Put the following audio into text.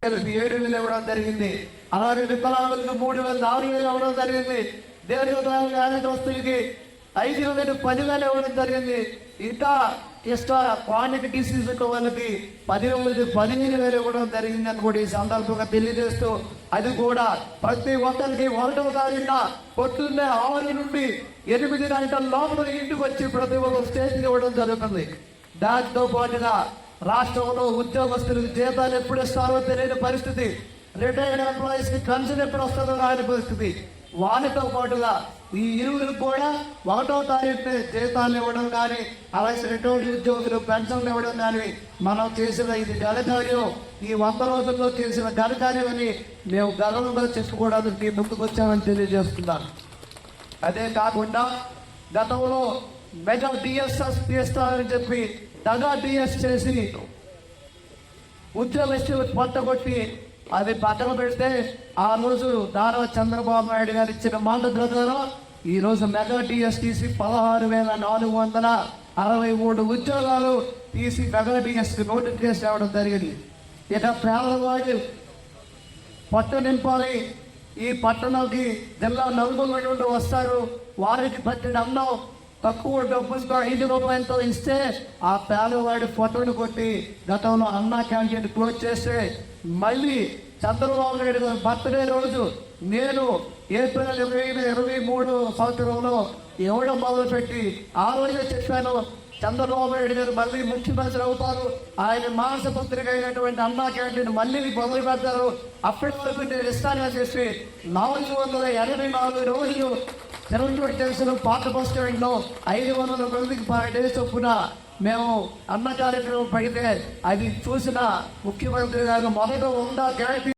7,000 ఇవ్వడం జరిగింది. అలాగే వికలాంగులకు 3,000 4,000 ఇవ్వడం జరిగింది. దేశస్తులకి 5,000 10,000 ఇవ్వడం జరిగింది. ఇంకా క్వాలిటీ డిసీజ్ వాళ్ళకి 15,000 ఇవ్వడం జరిగింది అని కూడా ఈ సందర్భంగా తెలియజేస్తూ, అది కూడా ప్రతి ఒక్కరికి 1వ తారీఖున పొద్దున్నే 6 నుండి 8 గంటల లోపల ఇంటికి వచ్చి ప్రతి ఒక్క స్టేషన్ ఇవ్వడం జరుగుతుంది. దాంతో పాటుగా రాష్ట్రంలో ఉద్యోగస్తులకు జీతాలు ఎప్పుడు ఇస్తారో తెలియని పరిస్థితి, రిటైర్డ్ ఎంప్లాయీస్ కి పెన్షన్ ఎప్పుడు వస్తుందో రాని పరిస్థితి. వాటితో పాటుగా ఈ ఇరువురు కూడా 1వ తారీఖు జీతాలు ఇవ్వడం కానీ, అలాగే రిటైర్డ్ ఉద్యోగులు పెన్షన్లు ఇవ్వడం కానీ మనం చేసిన ఇది ఘనకార్యం, ఈ 100 రోజుల్లో చేసిన ఘనకార్యం అని మేము గర్వంగా చెప్పుకోవడానికి ముందుకు వచ్చామని తెలియజేస్తున్నాను. అదే కాకుండా గతంలో మెగా డిఎస్ఎస్ తీస్తారని చెప్పి దగా డిఎస్ చేసి ఉద్యోగస్తులు పొట్టగొట్టి అది పక్కన పెడితే, ఆ రోజు నారా చంద్రబాబు నాయుడు గారు ఇచ్చిన మాట ప్రకారం ఈ రోజు మెగా డిఎస్ తీసి 16,463 ఉద్యోగాలు తీసి మెగా డిఎస్ నోటిఫికేషన్ ఇవ్వడం జరిగింది. ఇక పేదవాళ్ళు పట్టు నింపాలి, ఈ పట్టణంకి జిల్లా నలుగురు నుండి వస్తారు, వారికి పట్టిన అన్నం తక్కువ డబ్బులతో 5 రూపాయలతో ఇస్తే ఆ పేదవాడి ఫోటోను కొట్టి గతంలో అన్నా క్యాంటీన్ క్లోజ్ చేస్తే, మళ్ళీ చంద్రబాబు నాయుడు గారి బర్త్డే రోజు నేను ఏప్రిల్ 2023 సంవత్సరంలో ఇవ్వడం మొదలుపెట్టి ఆ రోజే చెప్పాను, చంద్రబాబు నాయుడు గారు మళ్ళీ ముఖ్యమంత్రి అవుతారు, ఆయన మానస పత్రిక అయినటువంటి అన్నా క్యాంటీన్ మళ్ళీ మొదలు పెడతారు, అప్పటి వరకు నేను ఇస్తానని చెప్పి 484 రోజులు తిరువనూరు తెలిసిన పాత బస్ స్టాండ్లో 500 మందికి పర్ డే చొప్పున మేము అన్న కార్యక్రమం పెడితే అది చూసిన ముఖ్యమంత్రి గారు మొదట ఉందా గ్యారంటీ